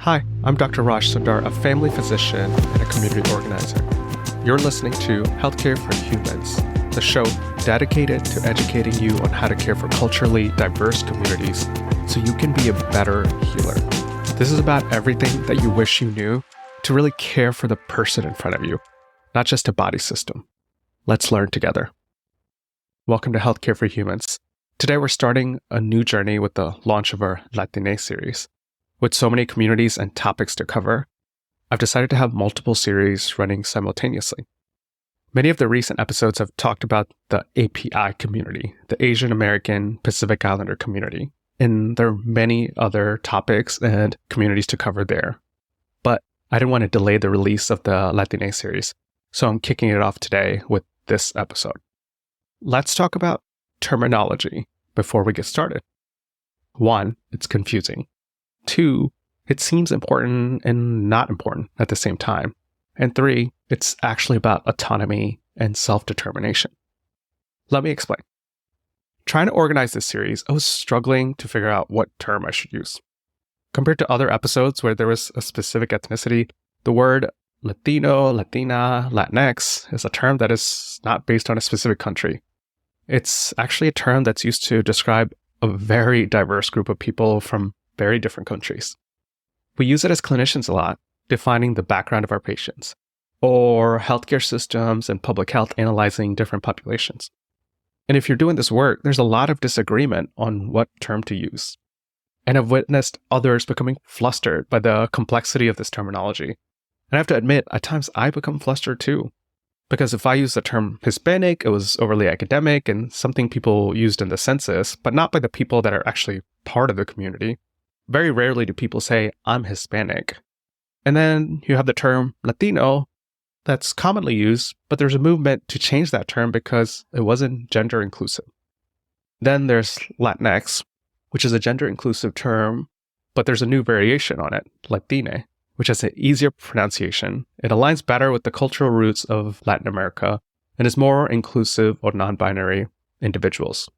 Hi, I'm Dr. Raj Sundar, a family physician and a community organizer. You're listening to Healthcare for Humans, the show dedicated to educating you on how to care for culturally diverse communities so you can be a better healer. This is about everything that you wish you knew to really care for the person in front of you, not just a body system. Let's learn together. Welcome to Healthcare for Humans. Today we're starting a new journey with the launch of our Latine series. With so many communities and topics to cover, I've decided to have multiple series running simultaneously. Many of the recent episodes have talked about the API community, the Asian American Pacific Islander community, and there are many other topics and communities to cover there. But I didn't want to delay the release of the Latine series, so I'm kicking it off today with this episode. Let's talk about terminology before we get started. 1, it's confusing. 2, it seems important and not important at the same time. And 3, it's actually about autonomy and self-determination. Let me explain. Trying to organize this series, I was struggling to figure out what term I should use. Compared to other episodes where there was a specific ethnicity, the word Latino, Latina, Latinx is a term that is not based on a specific country. It's actually a term that's used to describe a very diverse group of people from very different countries. We use it as clinicians a lot, defining the background of our patients, or healthcare systems and public health analyzing different populations. And if you're doing this work, there's a lot of disagreement on what term to use. And I've witnessed others becoming flustered by the complexity of this terminology. And I have to admit, at times I become flustered too. Because if I use the term Hispanic, it was overly academic and something people used in the census, but not by the people that are actually part of the community. Very rarely do people say, I'm Hispanic. And then you have the term Latino that's commonly used, but there's a movement to change that term because it wasn't gender inclusive. Then there's Latinx, which is a gender inclusive term, but there's a new variation on it, Latine, which has an easier pronunciation. It aligns better with the cultural roots of Latin America and is more inclusive of non-binary individuals.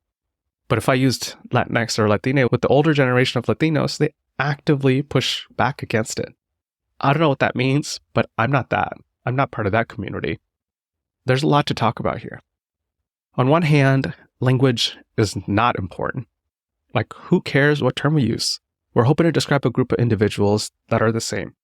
But if I used Latinx or Latine with the older generation of Latinos, they actively push back against it. I don't know what that means, but I'm not that. I'm not part of that community. There's a lot to talk about here. On one hand, language is not important. Like, who cares what term we use? We're hoping to describe a group of individuals that are the same.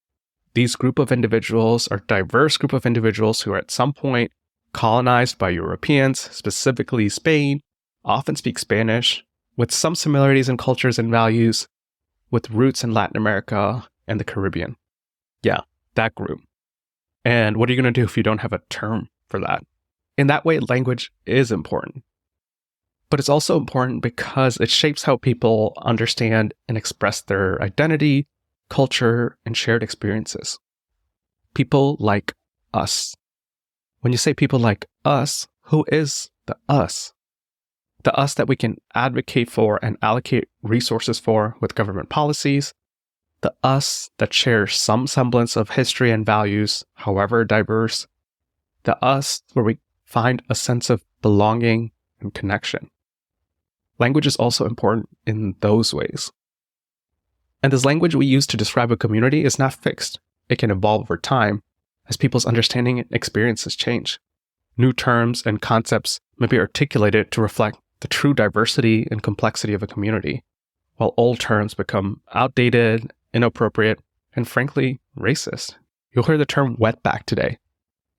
These group of individuals are a diverse group of individuals who are at some point colonized by Europeans, specifically Spain, often speak Spanish, with some similarities in cultures and values, with roots in Latin America and the Caribbean. Yeah, that group. And what are you going to do if you don't have a term for that? In that way, language is important. But it's also important because it shapes how people understand and express their identity, culture, and shared experiences. People like us. When you say people like us, who is the us? The us that we can advocate for and allocate resources for with government policies. The us that shares some semblance of history and values, however diverse. The us where we find a sense of belonging and connection. Language is also important in those ways. And this language we use to describe a community is not fixed. It can evolve over time as people's understanding and experiences change. New terms and concepts may be articulated to reflect the true diversity and complexity of a community, while old terms become outdated, inappropriate, and frankly, racist. You'll hear the term wetback today.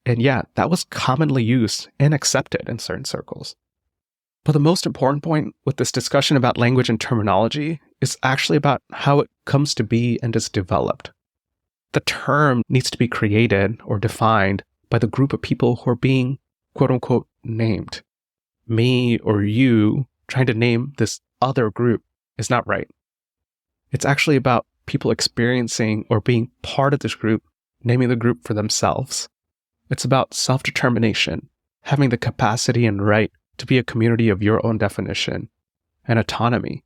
And yeah, that was commonly used and accepted in certain circles. But the most important point with this discussion about language and terminology is actually about how it comes to be and is developed. The term needs to be created or defined by the group of people who are being, quote unquote, named. Me or you trying to name this other group is not right. It's actually about people experiencing or being part of this group, naming the group for themselves. It's about self-determination, having the capacity and right to be a community of your own definition, and autonomy,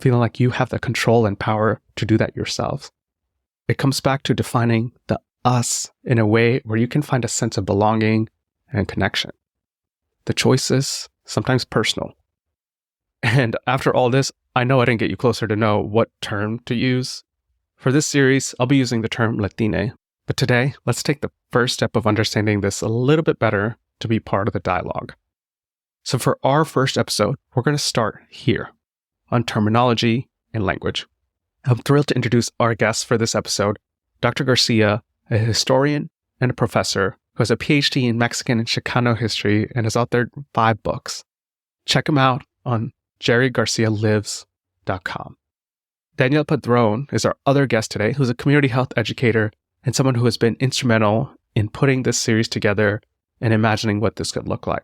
feeling like you have the control and power to do that yourselves. It comes back to defining the us in a way where you can find a sense of belonging and connection. The choice is sometimes personal. And after all this, I know I didn't get you closer to know what term to use, For this series, I'll be using the term Latine, but today, let's take the first step of understanding this a little bit better to be part of the dialogue. So for our first episode, we're going to start here on terminology and language. I'm thrilled to introduce our guest for this episode, Dr. Garcia, a historian and a professor who has a PhD in Mexican and Chicano history and has authored 5 books. Check him out on jerrygarcialives.com. Daniel Padron is our other guest today, who's a community health educator and someone who has been instrumental in putting this series together and imagining what this could look like.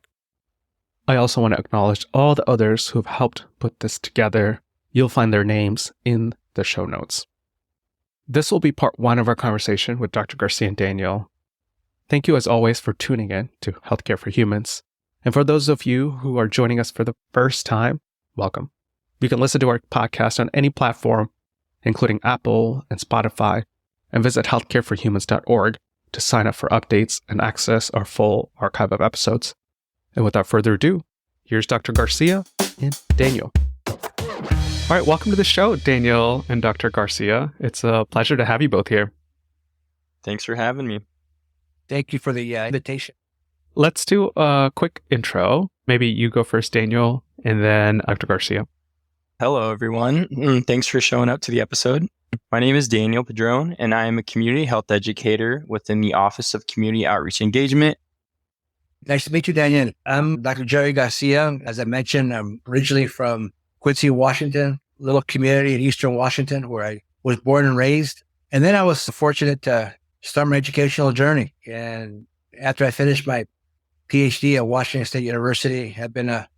I also want to acknowledge all the others who have helped put this together. You'll find their names in the show notes. This will be part 1 of our conversation with Dr. Garcia and Daniel. Thank you as always for tuning in to Healthcare for Humans. And for those of you who are joining us for the first time, welcome. You can listen to our podcast on any platform, including Apple and Spotify, and visit healthcareforhumans.org to sign up for updates and access our full archive of episodes. And without further ado, here's Dr. Garcia and Daniel. All right, welcome to the show, Daniel and Dr. Garcia. It's a pleasure to have you both here. Thanks for having me. Thank you for the invitation. Let's do a quick intro. Maybe you go first, Daniel, and then Dr. Garcia. Hello, everyone. Thanks for showing up to the episode. My name is Daniel Padron, and I am a community health educator within the Office of Community Outreach Engagement. Nice to meet you, Daniel. I'm Dr. Jerry Garcia. As I mentioned, I'm originally from Quincy, Washington, a little community in Eastern Washington where I was born and raised. And then I was fortunate to start my educational journey. And after I finished my PhD at Washington State University, I've been a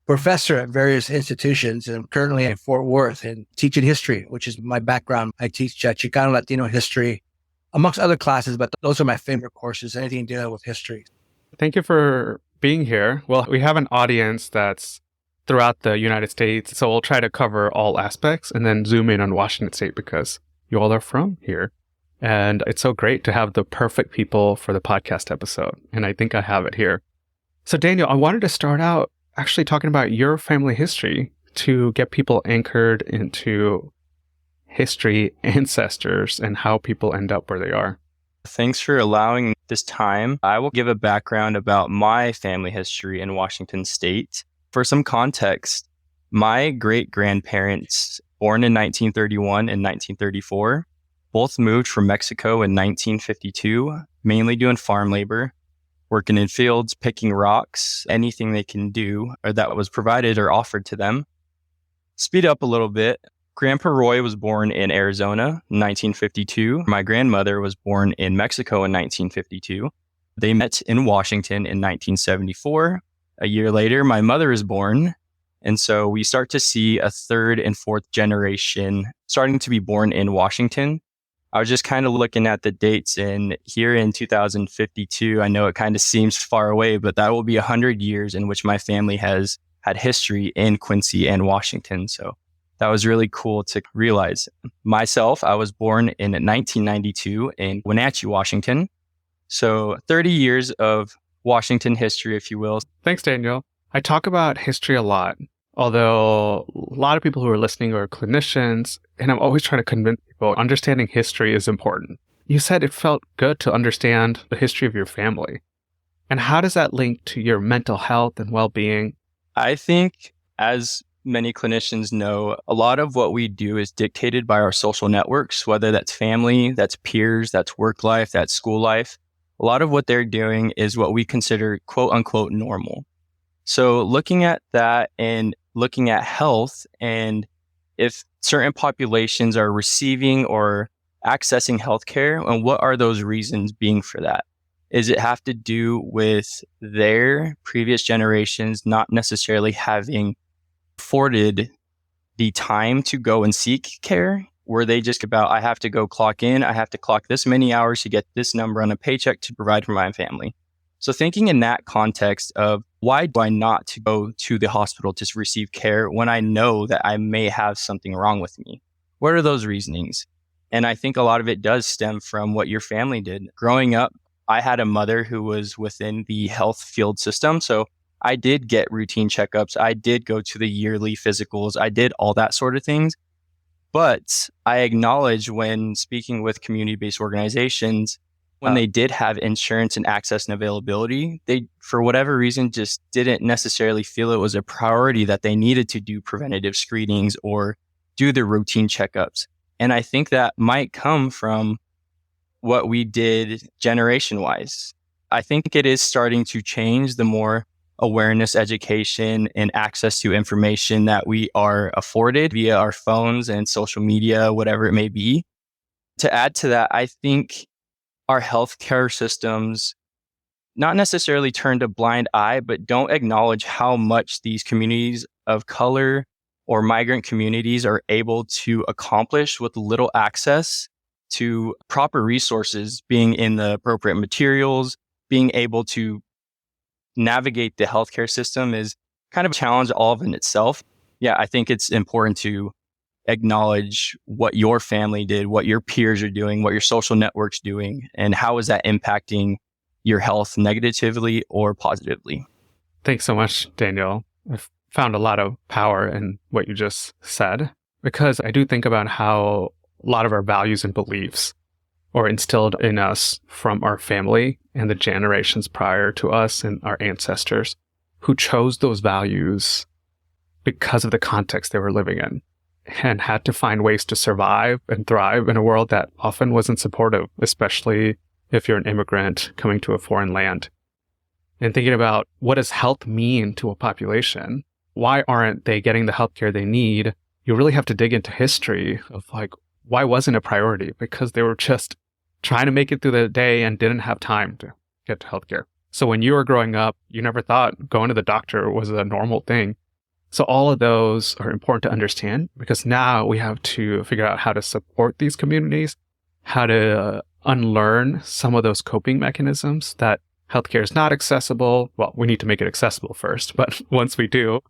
professor at various institutions, and I'm currently in Fort Worth and teaching history, which is my background. I teach Chicano, Latino history, amongst other classes, but those are my favorite courses, anything dealing with history. Thank you for being here. Well, we have an audience that's throughout the United States, so we'll try to cover all aspects and then zoom in on Washington State because you all are from here. And it's so great to have the perfect people for the podcast episode. And I think I have it here. So Daniel, I wanted to start out actually talking about your family history to get people anchored into history, ancestors, and how people end up where they are. Thanks for allowing this time. I will give a background about my family history in Washington State. For some context, my great-grandparents, born in 1931 and 1934, both moved from Mexico in 1952, mainly doing farm labor, working in fields, picking rocks, anything they can do or that was provided or offered to them. Speed up a little bit. Grandpa Roy was born in Arizona in 1952. My grandmother was born in Mexico in 1952. They met in Washington in 1974. A year later, my mother is born. And so we start to see a 3rd and 4th generation starting to be born in Washington. I was just kind of looking at the dates, and here in 2052, I know it kind of seems far away, but that will be 100 years in which my family has had history in Quincy and Washington. So that was really cool to realize. Myself, I was born in 1992 in Wenatchee, Washington. So 30 years of Washington history, if you will. Thanks, Daniel. I talk about history a lot, although a lot of people who are listening are clinicians, and I'm always trying to convince people understanding history is important. You said it felt good to understand the history of your family. And how does that link to your mental health and well-being? I think, as many clinicians know, a lot of what we do is dictated by our social networks, whether that's family, that's peers, that's work life, that's school life. A lot of what they're doing is what we consider quote unquote normal. So looking at that and looking at health, and if certain populations are receiving or accessing healthcare, and what are those reasons being for that? Is it have to do with their previous generations not necessarily having afforded the time to go and seek care? Were they just about, I have to go clock in, I have to clock this many hours to get this number on a paycheck to provide for my family? So thinking in that context of why do I not to go to the hospital to receive care when I know that I may have something wrong with me? What are those reasonings? And I think a lot of it does stem from what your family did. Growing up, I had a mother who was within the health field system. So I did get routine checkups. I did go to the yearly physicals. I did all that sort of things. But I acknowledge when speaking with community-based organizations, when they did have insurance and access and availability, they, for whatever reason, just didn't necessarily feel it was a priority that they needed to do preventative screenings or do the routine checkups. And I think that might come from what we did generation-wise. I think it is starting to change the more awareness, education, and access to information that we are afforded via our phones and social media, whatever it may be. To add to that, I think our healthcare systems not necessarily turned a blind eye, but don't acknowledge how much these communities of color or migrant communities are able to accomplish with little access to proper resources, being in the appropriate materials, being able to navigate the healthcare system is kind of a challenge all of in itself. Yeah, I think it's important to acknowledge what your family did, what your peers are doing, what your social network's doing, and how is that impacting your health negatively or positively. Thanks so much, Daniel. I've found a lot of power in what you just said, because I do think about how a lot of our values and beliefs are instilled in us from our family and the generations prior to us and our ancestors who chose those values because of the context they were living in and had to find ways to survive and thrive in a world that often wasn't supportive, especially if you're an immigrant coming to a foreign land. And thinking about what does health mean to a population? Why aren't they getting the healthcare they need? You really have to dig into history of like, why wasn't it a priority? Because they were just trying to make it through the day and didn't have time to get to healthcare. So when you were growing up, you never thought going to the doctor was a normal thing. So all of those are important to understand because now we have to figure out how to support these communities, how to unlearn some of those coping mechanisms that healthcare is not accessible. Well, we need to make it accessible first, but once we do,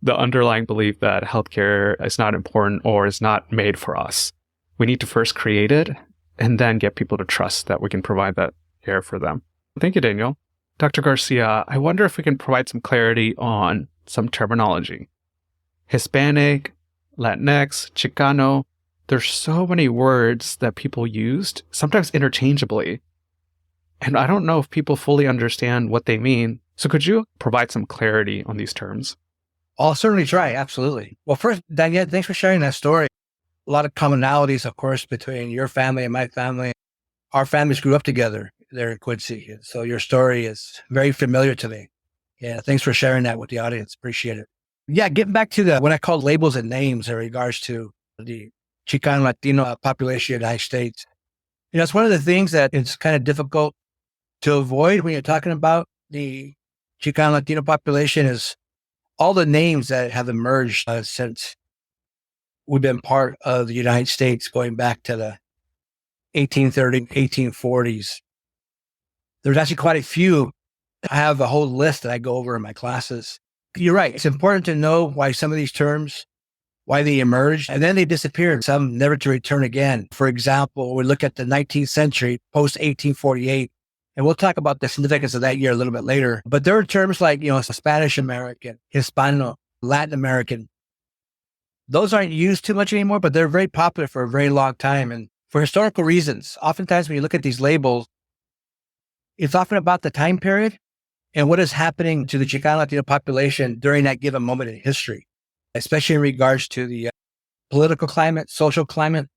the underlying belief that healthcare is not important or is not made for us, we need to first create it and then get people to trust that we can provide that care for them. Thank you, Daniel. Dr. Garcia, I wonder if we can provide some clarity on some terminology. Hispanic, Latinx, Chicano, there's so many words that people used, sometimes interchangeably. And I don't know if people fully understand what they mean. So could you provide some clarity on these terms? I'll certainly try. Absolutely. Well, first, Danielle, thanks for sharing that story. A lot of commonalities, of course, between your family and my family. Our families grew up together there in Quincy. So your story is very familiar to me. Yeah, thanks for sharing that with the audience. Appreciate it. Yeah, getting back to what I call labels and names in regards to the Chicano Latino population of the United States. You know, it's one of the things that it's kind of difficult to avoid when you're talking about the Chicano Latino population is all the names that have emerged since we've been part of the United States going back to the 1830s, 1840s. There's actually quite a few. I have a whole list that I go over in my classes. You're right. It's important to know why some of these terms, why they emerged, and then they disappeared, some never to return again. For example, we look at the 19th century, post-1848, and we'll talk about the significance of that year a little bit later. But there are terms like, Spanish American, Hispano, Latin American. Those aren't used too much anymore, but they're very popular for a very long time. And for historical reasons, oftentimes when you look at these labels, it's often about the time period and what is happening to the Chicano Latino population during that given moment in history, especially in regards to the political climate, social climate,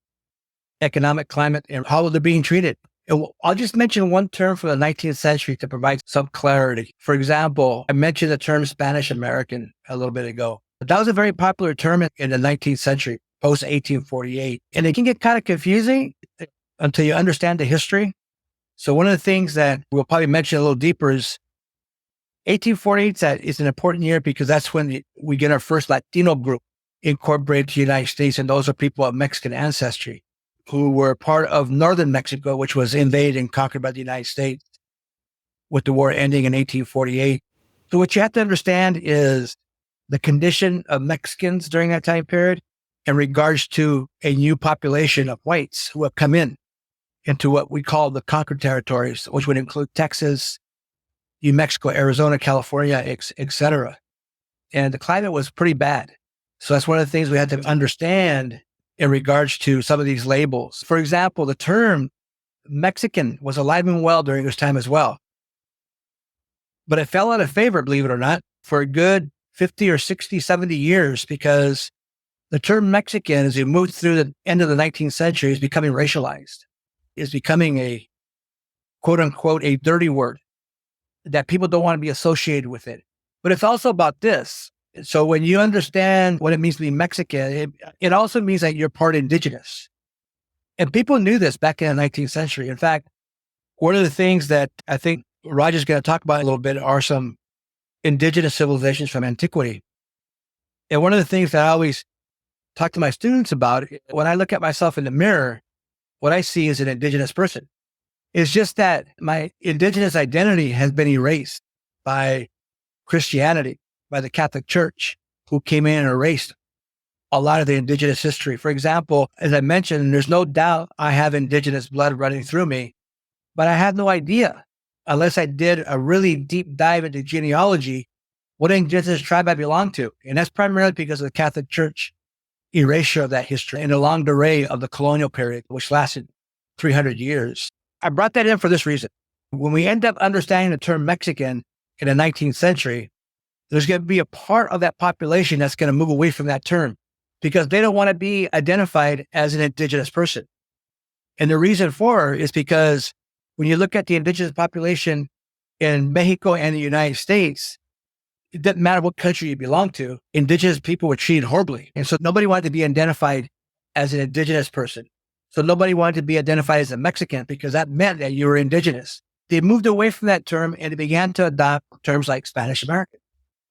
economic climate, and how they're being treated. And I'll just mention one term from the 19th century to provide some clarity. For example, I mentioned the term Spanish American a little bit ago. That was a very popular term in the 19th century, post-1848. And it can get kind of confusing until you understand the history. So one of the things that we'll probably mention a little deeper is 1848 is an important year because that's when we get our first Latino group incorporated to the United States. And those are people of Mexican ancestry who were part of northern Mexico, which was invaded and conquered by the United States with the war ending in 1848. So what you have to understand is the condition of Mexicans during that time period in regards to a new population of whites who have come into what we call the conquered territories, which would include Texas, New Mexico, Arizona, California, et cetera. And the climate was pretty bad. So that's one of the things we had to understand in regards to some of these labels. For example, the term Mexican was alive and well during this time as well. But it fell out of favor, believe it or not, for a good 50 or 60, 70 years, because the term Mexican, as we moved through the end of the 19th century, is becoming racialized. It's becoming a quote unquote, a dirty word that people don't want to be associated with it. But it's also about this. So when you understand what it means to be Mexican, it also means that you're part indigenous. And people knew this back in the 19th century. In fact, one of the things that I think Roger's going to talk about a little bit are some indigenous civilizations from antiquity. And one of the things that I always talk to my students about, when I look at myself in the mirror, what I see is an indigenous person. It's just that my indigenous identity has been erased by Christianity, by the Catholic Church, who came in and erased a lot of the indigenous history. For example, as I mentioned, there's no doubt I have indigenous blood running through me, but I had no idea, unless I did a really deep dive into genealogy, what indigenous tribe I belong to. And that's primarily because of the Catholic Church erasure of that history and the long delay of the colonial period, which lasted 300 years. I brought that in for this reason. When we end up understanding the term Mexican in the 19th century, there's going to be a part of that population that's going to move away from that term because they don't want to be identified as an indigenous person. And the reason for it is because when you look at the indigenous population in Mexico and the United States, it doesn't matter what country you belong to, indigenous people were treated horribly. And so nobody wanted to be identified as an indigenous person. So nobody wanted to be identified as a Mexican because that meant that you were indigenous. They moved away from that term and they began to adopt terms like Spanish American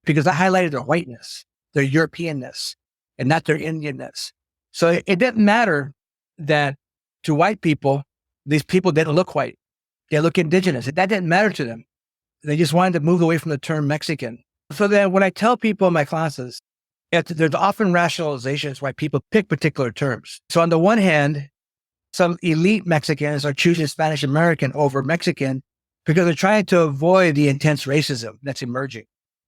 because that highlighted their whiteness, their Europeanness, and not their Indianness. So it didn't matter that to white people, these people didn't look white. They look indigenous. That didn't matter to them. They just wanted to move away from the term Mexican. So then when I tell people in my classes, there's often rationalizations why people pick particular terms. So on the one hand, some elite Mexicans are choosing Spanish American over Mexican because they're trying to avoid the intense racism that's emerging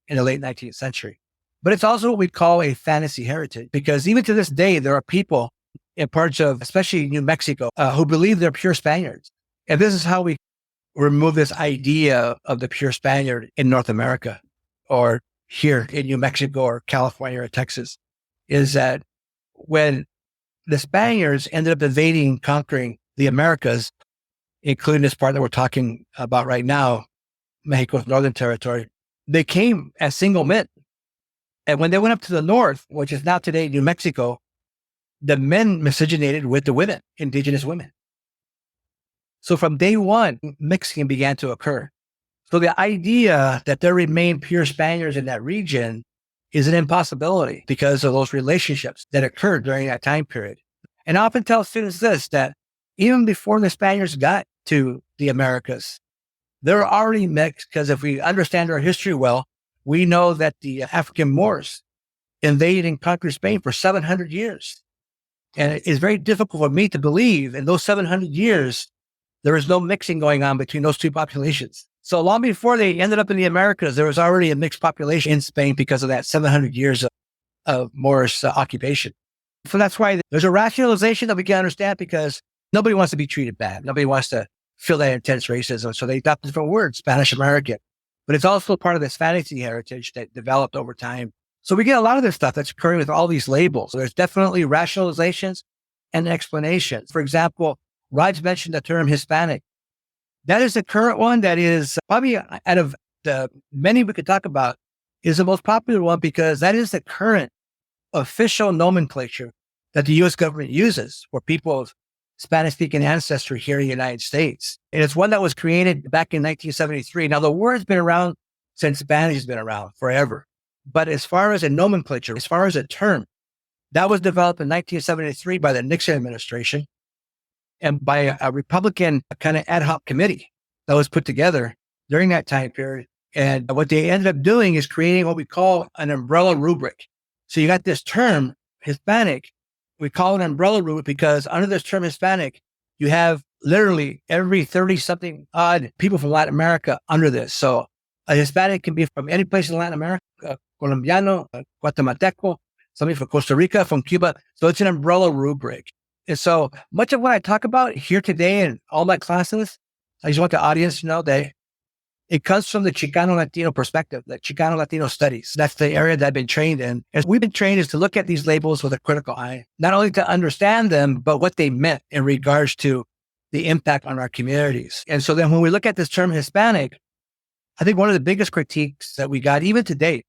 in the late 19th century. But it's also what we call a fantasy heritage, because even to this day, there are people in parts of, especially New Mexico, who believe they're pure Spaniards. And this is how we remove this idea of the pure Spaniard in North America or here in New Mexico or California or Texas, is that when the Spaniards ended up invading, conquering the Americas, including this part that we're talking about right now, Mexico's northern territory, they came as single men. And when they went up to the north, which is now today New Mexico, the men miscegenated with the women, indigenous women. So from day one, mixing began to occur. So the idea that there remain pure Spaniards in that region is an impossibility because of those relationships that occurred during that time period. And I often tell students this, that even before the Spaniards got to the Americas, they were already mixed, because if we understand our history well, we know that the African Moors invaded and conquered Spain for 700 years. And it is very difficult for me to believe in those 700 years, there was no mixing going on between those two populations. So long before they ended up in the Americas, there was already a mixed population in Spain because of that 700 years of Moorish occupation. So that's why there's a rationalization that we can understand, because nobody wants to be treated bad. Nobody wants to feel that intense racism. So they adopt different words, Spanish American. But it's also part of this fantasy heritage that developed over time. So we get a lot of this stuff that's occurring with all these labels. So there's definitely rationalizations and explanations. For example, Raj mentioned the term Hispanic. That is the current one that is probably, out of the many we could talk about, is the most popular one, because that is the current official nomenclature that the U.S. government uses for people of Spanish-speaking ancestry here in the United States. And it's one that was created back in 1973. Now, the word's been around since Spanish has been around forever. But as far as a nomenclature, as far as a term, that was developed in 1973 by the Nixon administration and by a Republican kind of ad hoc committee that was put together during that time period. And what they ended up doing is creating what we call an umbrella rubric. So you got this term, Hispanic. We call it an umbrella rubric because under this term Hispanic, you have literally every 30-something odd people from Latin America under this. So a Hispanic can be from any place in Latin America, Colombiano, Guatemalteco, somebody from Costa Rica, from Cuba. So it's an umbrella rubric. And so much of what I talk about here today in all my classes, I just want the audience to know that it comes from the Chicano Latino perspective, the Chicano Latino studies. That's the area that I've been trained in. And we've been trained is to look at these labels with a critical eye, not only to understand them, but what they meant in regards to the impact on our communities. And so then when we look at this term Hispanic, I think one of the biggest critiques that we got even to date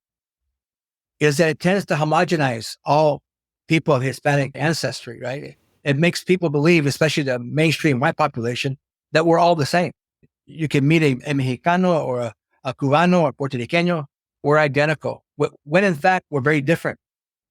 is that it tends to homogenize all people of Hispanic ancestry, right? It makes people believe, especially the mainstream white population, that we're all the same. You can meet a Mexicano or a Cubano or Puerto Riqueño, we're identical. When in fact, we're very different.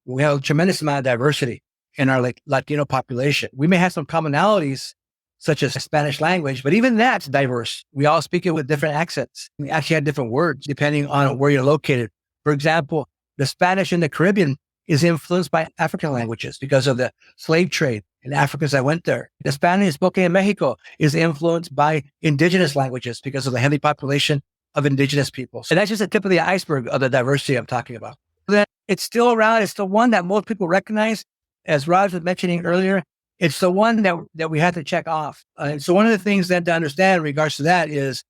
We have a tremendous amount of diversity in our Latino population. We may have some commonalities, such as Spanish language, but even that's diverse. We all speak it with different accents. We actually have different words depending on where you're located. For example, the Spanish in the Caribbean is influenced by African languages because of the slave trade and Africans that went there. The Spanish spoken in Mexico is influenced by indigenous languages because of the heavy population of indigenous peoples. And that's just the tip of the iceberg of the diversity I'm talking about. Then it's still around. It's the one that most people recognize. As Raj was mentioning earlier, it's the one that we have to check off. And so one of the things then to understand in regards to that is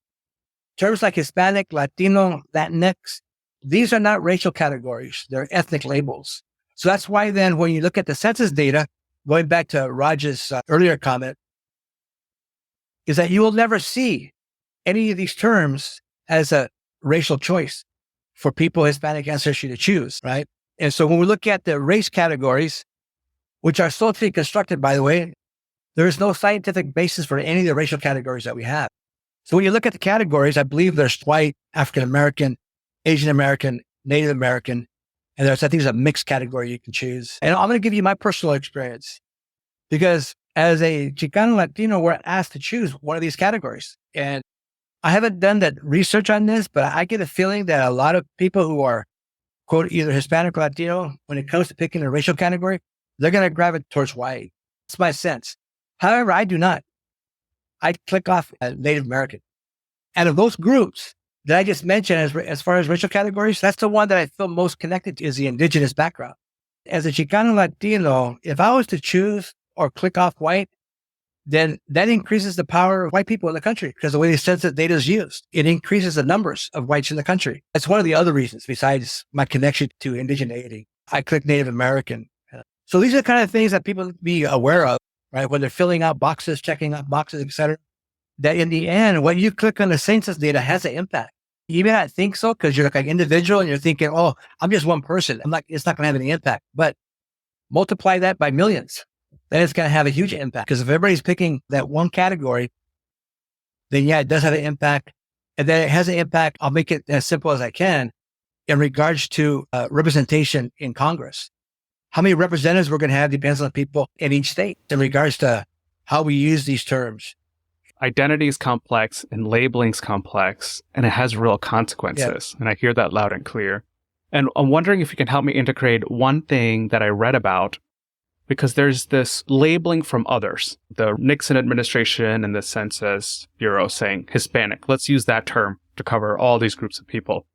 terms like Hispanic, Latino, Latinx, these are not racial categories. They're ethnic labels. So that's why then when you look at the census data, going back to Raj's earlier comment, is that you will never see any of these terms as a racial choice for people Hispanic ancestry to choose, right? And so when we look at the race categories, which are socially constructed, by the way, there is no scientific basis for any of the racial categories that we have. So when you look at the categories, I believe there's white, African-American, Asian American, Native American, and there's, I think, there's a mixed category you can choose. And I'm going to give you my personal experience because as a Chicano Latino, we're asked to choose one of these categories. And I haven't done that research on this, but I get a feeling that a lot of people who are, quote, either Hispanic or Latino, when it comes to picking a racial category, they're going to gravitate towards white. It's my sense. However, I do not. I click off Native American. And of those groups that I just mentioned as far as racial categories, that's the one that I feel most connected to is the indigenous background. As a Chicano Latino, if I was to choose or click off white, then that increases the power of white people in the country because the way the census data is used, it increases the numbers of whites in the country. That's one of the other reasons besides my connection to indigeneity. I click Native American. So these are the kind of things that people need to be aware of, right? When they're filling out boxes, checking out boxes, et cetera, that in the end, when you click on the census data has an impact. You may not think so because you're like an individual and you're thinking, oh, I'm just one person. It's not going to have any impact, but multiply that by millions. Then it's going to have a huge impact because if everybody's picking that one category, then yeah, it does have an impact. And then it has an impact. I'll make it as simple as I can in regards to representation in Congress. How many representatives we're going to have depends on the people in each state in regards to how we use these terms. Identity is complex and labeling is complex, and it has real consequences. Yeah. And I hear that loud and clear. And I'm wondering if you can help me integrate one thing that I read about, because there's this labeling from others. The Nixon administration and the Census Bureau saying Hispanic. Let's use that term to cover all these groups of people.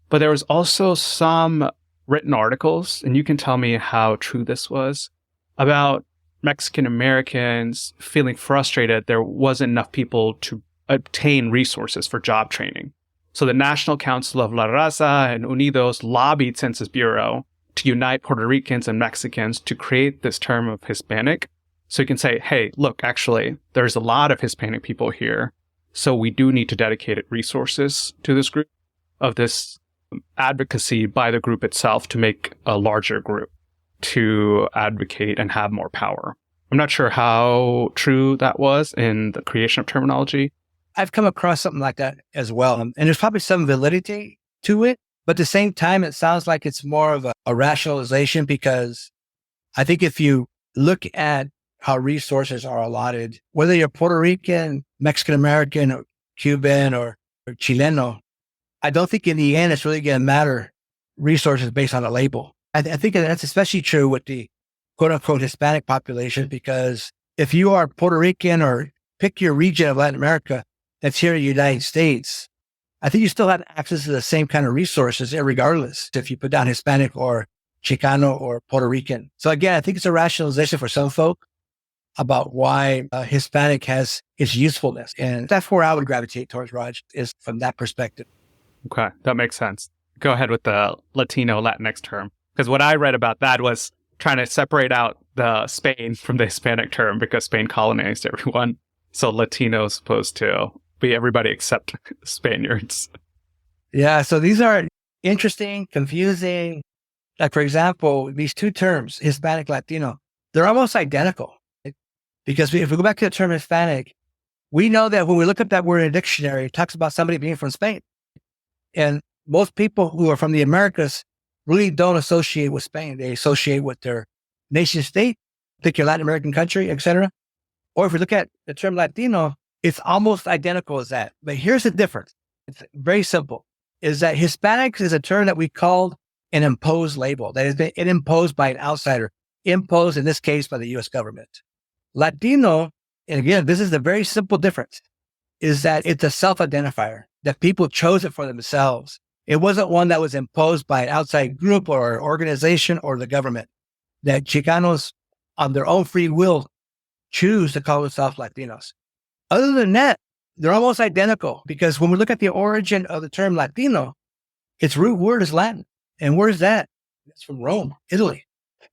But there was also some written articles, and you can tell me how true this was, about Mexican Americans feeling frustrated there wasn't enough people to obtain resources for job training. So the National Council of La Raza and Unidos lobbied Census Bureau to unite Puerto Ricans and Mexicans to create this term of Hispanic. So you can say, hey, look, actually, there's a lot of Hispanic people here. So we do need to dedicate resources to this group, of this advocacy by the group itself to make a larger group to advocate and have more power. I'm not sure how true that was in the creation of terminology. I've come across something like that as well. And there's probably some validity to it, but at the same time, it sounds like it's more of a rationalization because I think if you look at how resources are allotted, whether you're Puerto Rican, Mexican American, or Cuban, or Chileno, I don't think in the end it's really going to matter resources based on a label. I think that's especially true with the quote unquote Hispanic population, because if you are Puerto Rican or pick your region of Latin America that's here in the United States, I think you still have access to the same kind of resources regardless if you put down Hispanic or Chicano or Puerto Rican. So again, I think it's a rationalization for some folk about why Hispanic has its usefulness. And that's where I would gravitate towards, Raj, is from that perspective. Okay, that makes sense. Go ahead with the Latino Latinx term. Because what I read about that was trying to separate out the Spain from the Hispanic term because Spain colonized everyone. So Latino is supposed to be everybody except Spaniards. Yeah, so these are interesting, confusing. Like, for example, these two terms, Hispanic, Latino, they're almost identical. Because if we go back to the term Hispanic, we know that when we look up that word in a dictionary, it talks about somebody being from Spain. And most people who are from the Americas really don't associate with Spain. They associate with their nation state, pick your Latin American country, etc. Or if we look at the term Latino, it's almost identical as that. But here's the difference. It's very simple, is that Hispanics is a term that we called an imposed label. That has been imposed by an outsider, imposed in this case by the U.S. government. Latino, and again, this is the very simple difference, is that it's a self-identifier, that people chose it for themselves. It wasn't one that was imposed by an outside group or organization or the government, that Chicanos on their own free will choose to call themselves Latinos. Other than that, they're almost identical because when we look at the origin of the term Latino, its root word is Latin. And where's that? It's from Rome, Italy.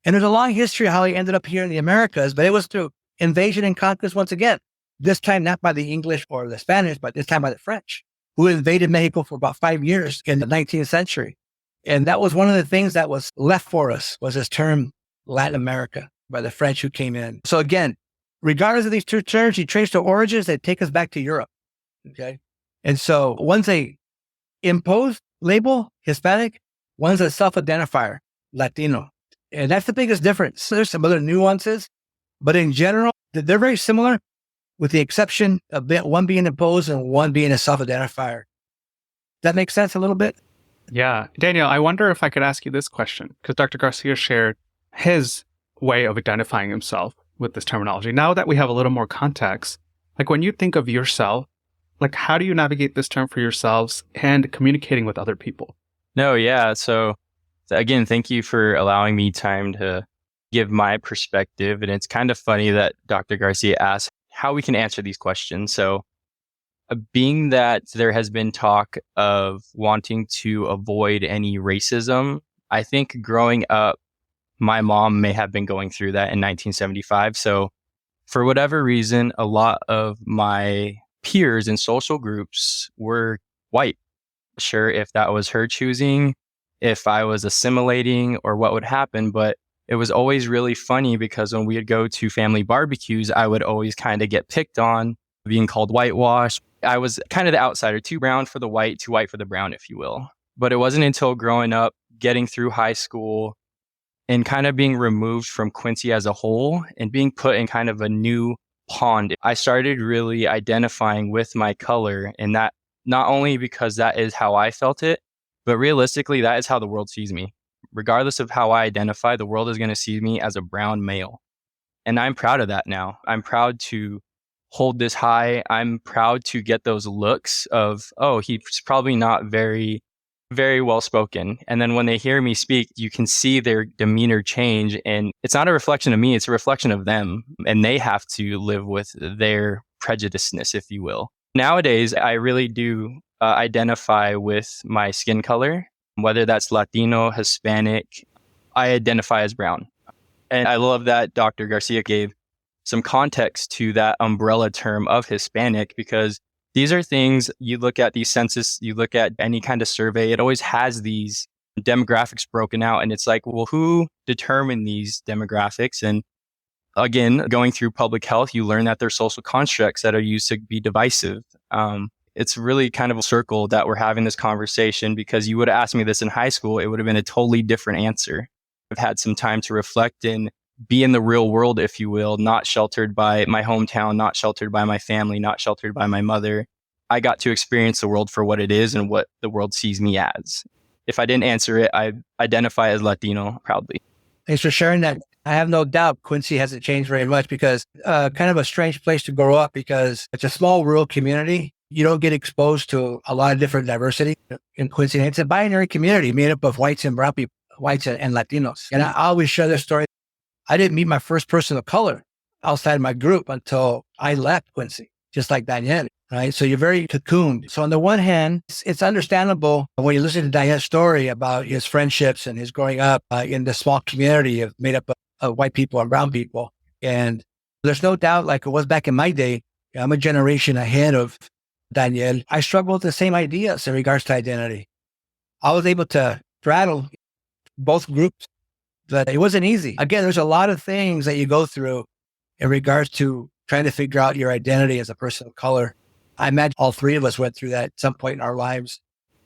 And there's a long history of how he ended up here in the Americas, but it was through invasion and conquest once again. This time not by the English or the Spanish, but this time by the French, who invaded Mexico for about 5 years in the 19th century. And that was one of the things that was left for us, was this term Latin America by the French who came in. So again, regardless of these two terms, you trace the origins, they take us back to Europe. Okay. And so one's a imposed label, Hispanic, one's a self-identifier, Latino. And that's the biggest difference. There's some other nuances, but in general, they're very similar with the exception of one being imposed and one being a self-identifier. That makes sense a little bit? Yeah. Daniel, I wonder if I could ask you this question, because Dr. Garcia shared his way of identifying himself with this terminology. Now that we have a little more context, like when you think of yourself, like how do you navigate this term for yourselves and communicating with other people? No, yeah. So again, thank you for allowing me time to give my perspective. And it's kind of funny that Dr. Garcia asked how we can answer these questions. So being that there has been talk of wanting to avoid any racism, I think growing up, my mom may have been going through that in 1975. So for whatever reason, a lot of my peers in social groups were white. Sure, if that was her choosing, if I was assimilating or what would happen, but it was always really funny because when we would go to family barbecues, I would always kind of get picked on, being called whitewash. I was kind of the outsider, too brown for the white, too white for the brown, if you will. But it wasn't until growing up, getting through high school, and kind of being removed from Quincy as a whole and being put in kind of a new pond, I started really identifying with my color, and that not only because that is how I felt it, but realistically, that is how the world sees me. Regardless of how I identify, the world is going to see me as a brown male. And I'm proud of that now. I'm proud to hold this high. I'm proud to get those looks of, oh, he's probably not very, very well spoken. And then when they hear me speak, you can see their demeanor change. And it's not a reflection of me, it's a reflection of them. And they have to live with their prejudiceness, if you will. Nowadays, I really do identify with my skin color, whether that's Latino, Hispanic. I identify as brown. And I love that Dr. Garcia gave some context to that umbrella term of Hispanic, because these are things you look at these census, you look at any kind of survey, it always has these demographics broken out. And it's like, well, who determined these demographics? And again, going through public health, you learn that there's social constructs that are used to be divisive. It's really kind of a circle that we're having this conversation, because you would have asked me this in high school, it would have been a totally different answer. I've had some time to reflect and be in the real world, if you will, not sheltered by my hometown, not sheltered by my family, not sheltered by my mother. I got to experience the world for what it is and what the world sees me as. If I didn't answer it, I identify as Latino proudly. Thanks for sharing that. I have no doubt Quincy hasn't changed very much, because kind of a strange place to grow up, because it's a small rural community. You don't get exposed to a lot of different diversity in Quincy. It's a binary community made up of whites and brown people. whites and Latinos. And I always share this story. I didn't meet my first person of color outside my group until I left Quincy, just like Daniel, right? So you're very cocooned. So on the one hand, it's understandable when you listen to Daniel's story about his friendships and his growing up in the small community made up of white people and brown people. And there's no doubt, like it was back in my day, I'm a generation ahead of Daniel. I struggled with the same ideas in regards to identity. I was able to straddle both groups, but it wasn't easy. Again, there's a lot of things that you go through in regards to trying to figure out your identity as a person of color. I imagine all three of us went through that at some point in our lives.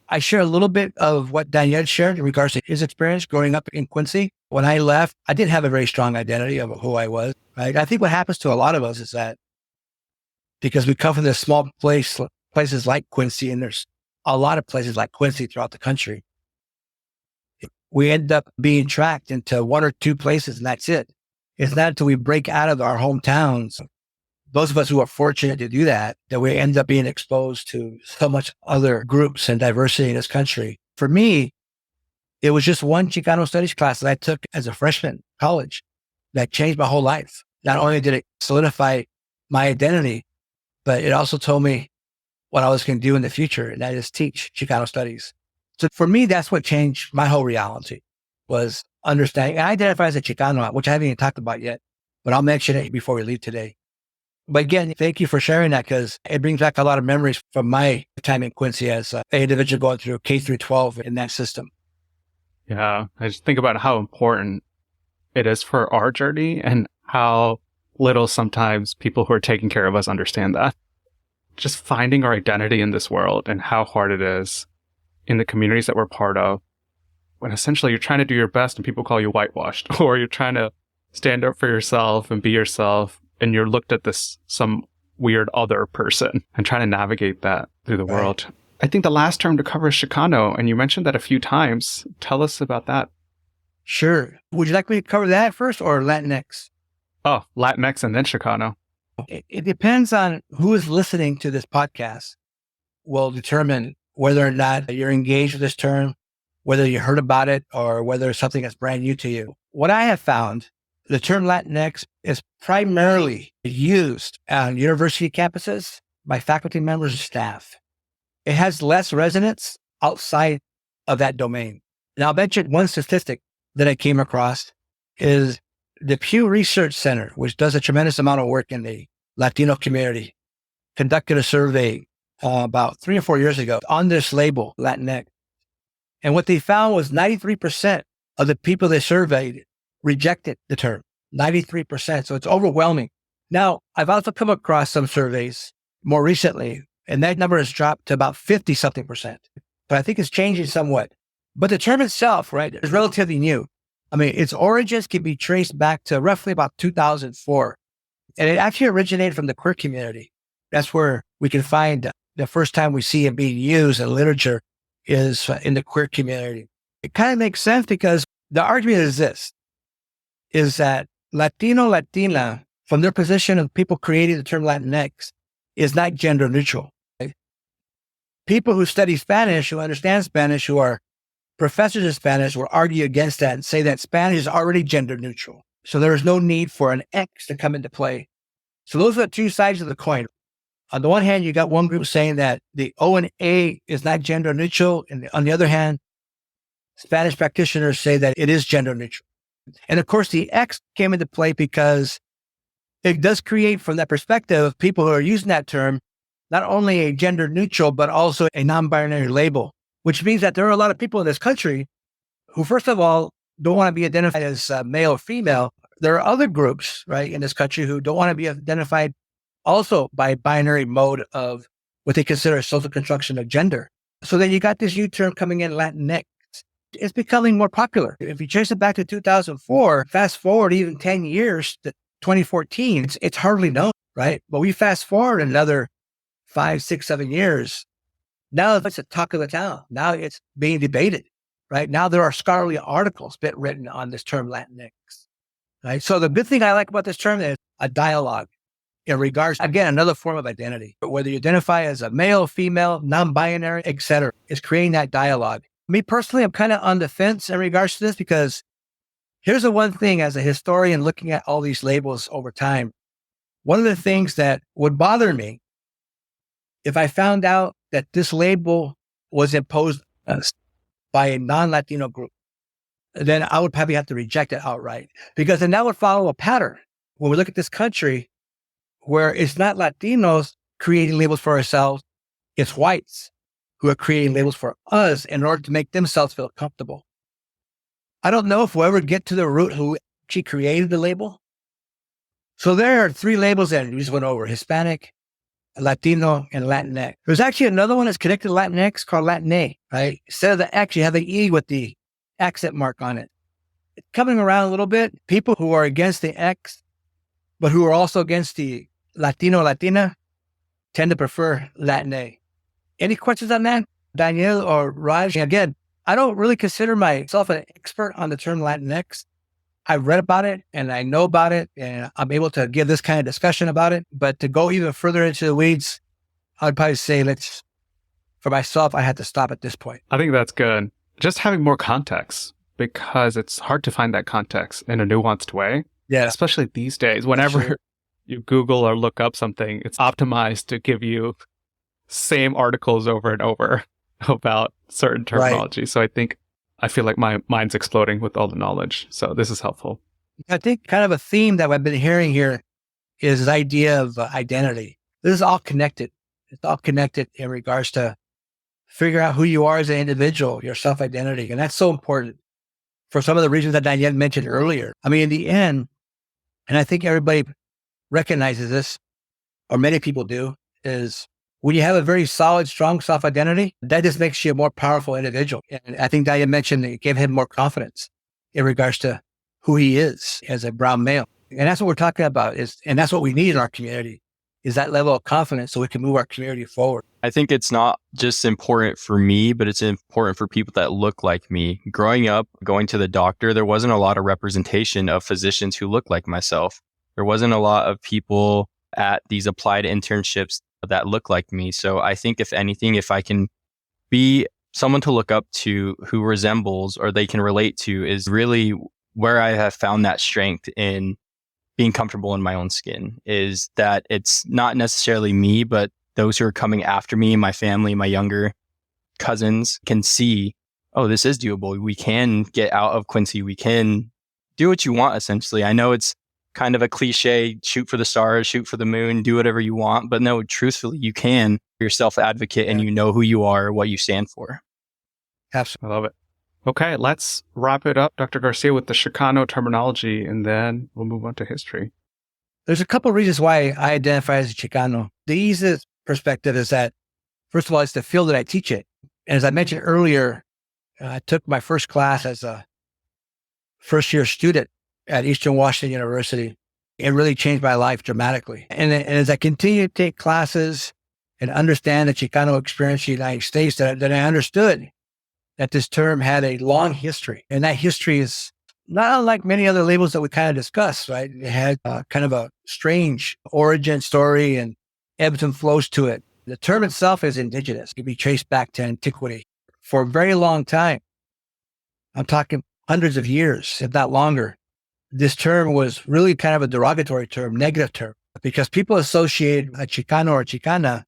I share a little bit of what Daniel shared in regards to his experience growing up in Quincy. When I left, I didn't have a very strong identity of who I was, right? I think what happens to a lot of us is that because we come from this small places like Quincy, and there's a lot of places like Quincy throughout the country, we end up being tracked into one or two places, and that's it. It's not until we break out of our hometowns, those of us who are fortunate to do that, that we end up being exposed to so much other groups and diversity in this country. For me, it was just one Chicano studies class that I took as a freshman in college that changed my whole life. Not only did it solidify my identity, but it also told me what I was going to do in the future, and that is teach Chicano studies. So for me, that's what changed my whole reality, was understanding. I identify as a Chicano, which I haven't even talked about yet, but I'll mention it before we leave today. But again, thank you for sharing that, because it brings back a lot of memories from my time in Quincy as an individual going through K through 12 in that system. Yeah, I just think about how important it is for our journey and how little sometimes people who are taking care of us understand that. Just finding our identity in this world and how hard it is in the communities that we're part of, when essentially you're trying to do your best and people call you whitewashed, or you're trying to stand up for yourself and be yourself, and you're looked at this some weird other person, and trying to navigate that through the world. I think the last term to cover is Chicano, and you mentioned that a few times. Tell us about that. Sure. Would you like me to cover that first or Latinx? Oh, Latinx and then Chicano. It depends on who is listening to this podcast will determine whether or not you're engaged with this term, whether you heard about it, or whether it's something that's brand new to you. What I have found, the term Latinx is primarily used on university campuses by faculty members and staff. It has less resonance outside of that domain. Now, I'll mention one statistic that I came across is the Pew Research Center, which does a tremendous amount of work in the Latino community, conducted a survey about 3 or 4 years ago on this label, Latinx. And what they found was 93% of the people they surveyed rejected the term, 93%. So it's overwhelming. Now, I've also come across some surveys more recently, and that number has dropped to about 50-something%. But I think it's changing somewhat. But the term itself, right, is relatively new. I mean, its origins can be traced back to roughly about 2004. And it actually originated from the queer community. That's where we can find the first time we see it being used in literature is in the queer community. It kind of makes sense because the argument is this, is that Latino, Latina, from their position of people creating the term Latinx, is not gender neutral. Right? People who study Spanish, who understand Spanish, who are professors of Spanish will argue against that and say that Spanish is already gender neutral. So there is no need for an X to come into play. So those are the two sides of the coin. On the one hand, you got one group saying that the O and A is not gender neutral. And on the other hand, Spanish practitioners say that it is gender neutral. And of course, the X came into play because it does create, from that perspective, people who are using that term, not only a gender neutral, but also a non-binary label, which means that there are a lot of people in this country who, first of all, don't want to be identified as male or female. There are other groups, right, in this country who don't want to be identified also by binary mode of what they consider a social construction of gender. So then you got this new term coming in, Latinx. It's becoming more popular. If you trace it back to 2004, fast forward even 10 years to 2014, it's hardly known, right? But we fast forward another 5, 6, 7 years. Now it's a talk of the town. Now it's being debated, right? Now there are scholarly articles been written on this term Latinx, right? So the good thing I like about this term is a dialogue in regards, again, another form of identity. But whether you identify as a male, female, non-binary, etc., is creating that dialogue. Me personally, I'm kind of on the fence in regards to this because here's the one thing as a historian looking at all these labels over time. One of the things that would bother me if I found out that this label was imposed by a non-Latino group, then I would probably have to reject it outright because then that would follow a pattern. When we look at this country where it's not Latinos creating labels for ourselves, it's whites who are creating labels for us in order to make themselves feel comfortable. I don't know if we'll ever get to the root who actually created the label. So there are 3 labels that we just went over: Hispanic, Latino, and Latinx. There's actually another one that's connected to Latinx called Latine, right? Instead of the X, you have the E with the accent mark on it. It's coming around a little bit. People who are against the X, but who are also against the Latino, Latina, tend to prefer Latine. Any questions on that, Danielle or Raj? Again, I don't really consider myself an expert on the term Latinx. I've read about it and I know about it and I'm able to give this kind of discussion about it. But to go even further into the weeds, I'd probably say for myself, I had to stop at this point. I think that's good. Just having more context, because it's hard to find that context in a nuanced way. Yeah. Especially these days, whenever you Google or look up something, it's optimized to give you same articles over and over about certain terminology. Right. So I feel like my mind's exploding with all the knowledge. So this is helpful. I think kind of a theme that I've been hearing here is this idea of identity. This is all connected. It's all connected in regards to figure out who you are as an individual, your self-identity. And that's so important for some of the reasons that Danielle mentioned earlier. I mean, in the end, and I think everybody recognizes this, or many people do, is when you have a very solid, strong self-identity, that just makes you a more powerful individual. And I think Danielle mentioned it gave him more confidence in regards to who he is as a brown male. And that's what we're talking about and that's what we need in our community, is that level of confidence so we can move our community forward. I think it's not just important for me, but it's important for people that look like me. Growing up, going to the doctor, there wasn't a lot of representation of physicians who looked like myself. There wasn't a lot of people at these applied internships that look like me. So I think if anything, if I can be someone to look up to who resembles or they can relate to, is really where I have found that strength in being comfortable in my own skin, is that it's not necessarily me, but those who are coming after me, my family, my younger cousins can see, oh, this is doable. We can get out of Quincy. We can do what you want, essentially. I know it's kind of a cliche, shoot for the stars, shoot for the moon, do whatever you want. But no, truthfully, you can. You're self-advocate and you know who you are, what you stand for. Absolutely. I love it. Okay, let's wrap it up, Dr. Garcia, with the Chicano terminology, and then we'll move on to history. There's a couple of reasons why I identify as a Chicano. The easiest perspective is that, first of all, it's the field that I teach it. And as I mentioned earlier, I took my first class as a first-year student at Eastern Washington University. It really changed my life dramatically. And as I continue to take classes and understand the Chicano experience in the United States, that I understood that this term had a long history. And that history is not unlike many other labels that we kind of discussed, right? It had kind of a strange origin story and ebbs and flows to it. The term itself is indigenous. It can be traced back to antiquity for a very long time. I'm talking hundreds of years, if not longer. This term was really kind of a derogatory term, negative term, because people associate a Chicano or Chicana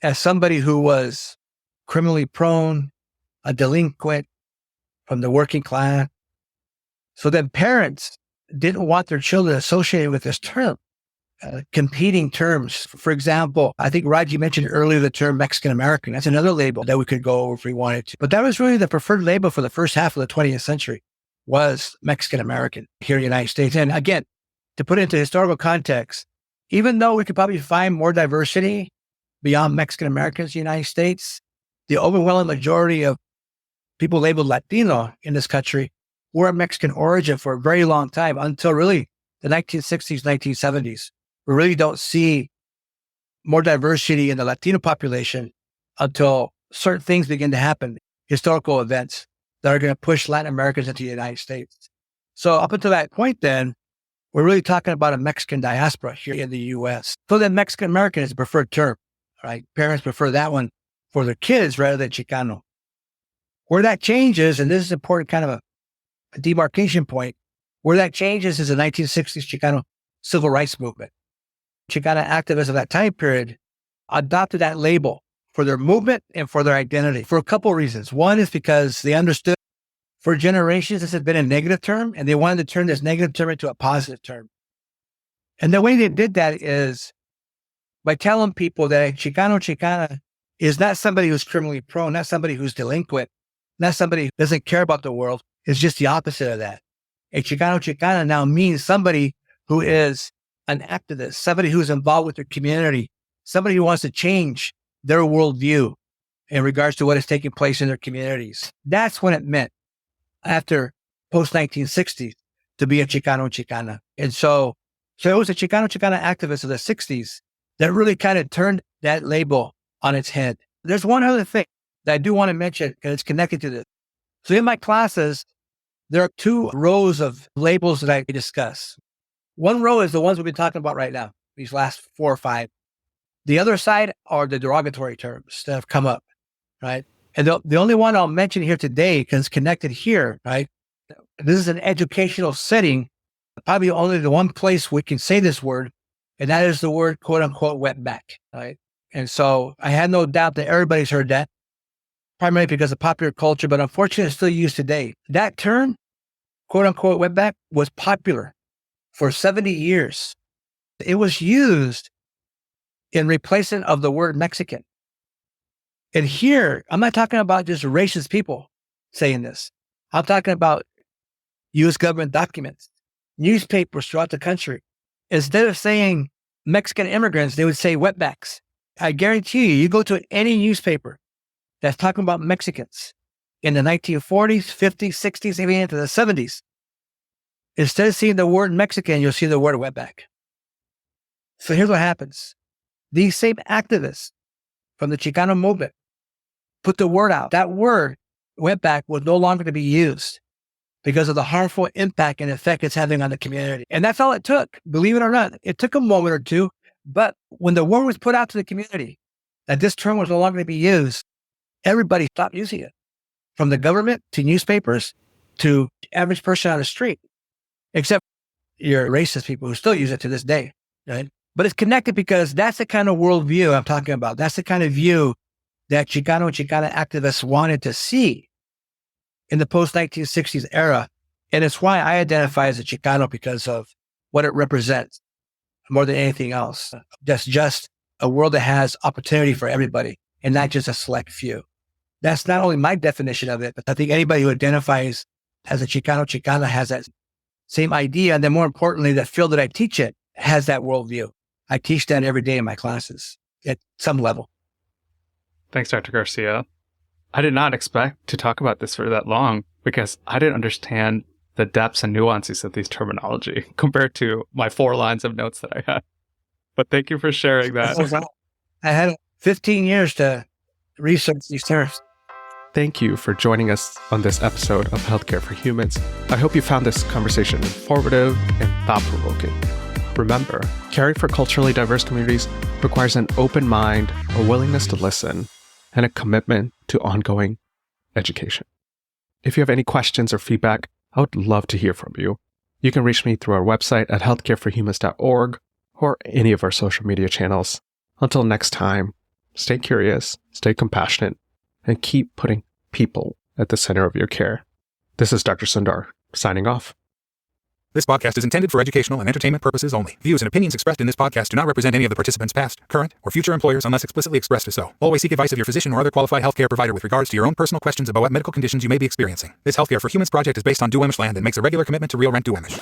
as somebody who was criminally prone, a delinquent from the working class. So then parents didn't want their children associated with this term, competing terms. For example, I think Raj, you mentioned earlier the term Mexican American. That's another label that we could go over if we wanted to. But that was really the preferred label for the first half of the 20th century, was Mexican American here in the United States. And again, to put it into historical context, even though we could probably find more diversity beyond Mexican Americans in the United States, the overwhelming majority of people labeled Latino in this country were of Mexican origin for a very long time, until really the 1960s, 1970s. We really don't see more diversity in the Latino population until certain things begin to happen, historical events that are going to push Latin Americans into the United States. So up until that point then, we're really talking about a Mexican diaspora here in the U.S. So then Mexican American is the preferred term, right? Parents prefer that one for their kids rather than Chicano. Where that changes, and this is important, kind of a demarcation point, where that changes is the 1960s Chicano civil rights movement. Chicano activists of that time period adopted that label for their movement and for their identity for a couple of reasons. One is because they understood for generations this had been a negative term, and they wanted to turn this negative term into a positive term. And the way they did that is by telling people that a Chicana is not somebody who's criminally prone, not somebody who's delinquent, not somebody who doesn't care about the world. It's just the opposite of that. A Chicana now means somebody who is an activist, somebody who's involved with their community, somebody who wants to change their worldview in regards to what is taking place in their communities. That's what it meant after post-1960s to be a Chicana. And so it was a Chicana activist of the 60s that really kind of turned that label on its head. There's one other thing that I do want to mention, and it's connected to this. So in my classes, there are 2 rows of labels that I discuss. One row is the ones we've been talking about right now, these last 4 or 5. The other side are the derogatory terms that have come up, right? And the only one I'll mention here today, because it's connected here, right? This is an educational setting, probably only the one place we can say this word, and that is the word, quote unquote, wetback, right? And so I had no doubt that everybody's heard that, primarily because of popular culture, but unfortunately it's still used today. That term, quote unquote, wetback, was popular for 70 years. It was used in replacement of the word Mexican. And here, I'm not talking about just racist people saying this. I'm talking about U.S. government documents, newspapers throughout the country. Instead of saying Mexican immigrants, they would say wetbacks. I guarantee you go to any newspaper that's talking about Mexicans in the 1940s, 50s, 60s, even into the 70s. Instead of seeing the word Mexican, you'll see the word wetback. So here's what happens. These same activists from the Chicano movement put the word out. That word, wetback, was no longer to be used because of the harmful impact and effect it's having on the community. And that's all it took, believe it or not. It took a moment or two, but when the word was put out to the community that this term was no longer to be used, everybody stopped using it, from the government to newspapers to the average person on the street, except your racist people who still use it to this day, right? But it's connected because that's the kind of worldview I'm talking about. That's the kind of view that Chicano and Chicana activists wanted to see in the post-1960s era. And it's why I identify as a Chicano, because of what it represents more than anything else. That's just a world that has opportunity for everybody and not just a select few. That's not only my definition of it, but I think anybody who identifies as a Chicana has that same idea. And then more importantly, the field that I teach it has that worldview. I teach that every day in my classes at some level. Thanks, Dr. Garcia. I did not expect to talk about this for that long because I didn't understand the depths and nuances of these terminology compared to my 4 lines of notes that I had. But thank you for sharing that. I had 15 years to research these terms. Thank you for joining us on this episode of Healthcare for Humans. I hope you found this conversation informative and thought-provoking. Remember, caring for culturally diverse communities requires an open mind, a willingness to listen, and a commitment to ongoing education. If you have any questions or feedback, I would love to hear from you. You can reach me through our website at healthcareforhumans.org or any of our social media channels. Until next time, stay curious, stay compassionate, and keep putting people at the center of your care. This is Dr. Sundar, signing off. This podcast is intended for educational and entertainment purposes only. Views and opinions expressed in this podcast do not represent any of the participants' past, current, or future employers unless explicitly expressed as so. Always seek advice of your physician or other qualified healthcare provider with regards to your own personal questions about what medical conditions you may be experiencing. This Healthcare for Humans project is based on Duwamish land and makes a regular commitment to real rent Duwamish.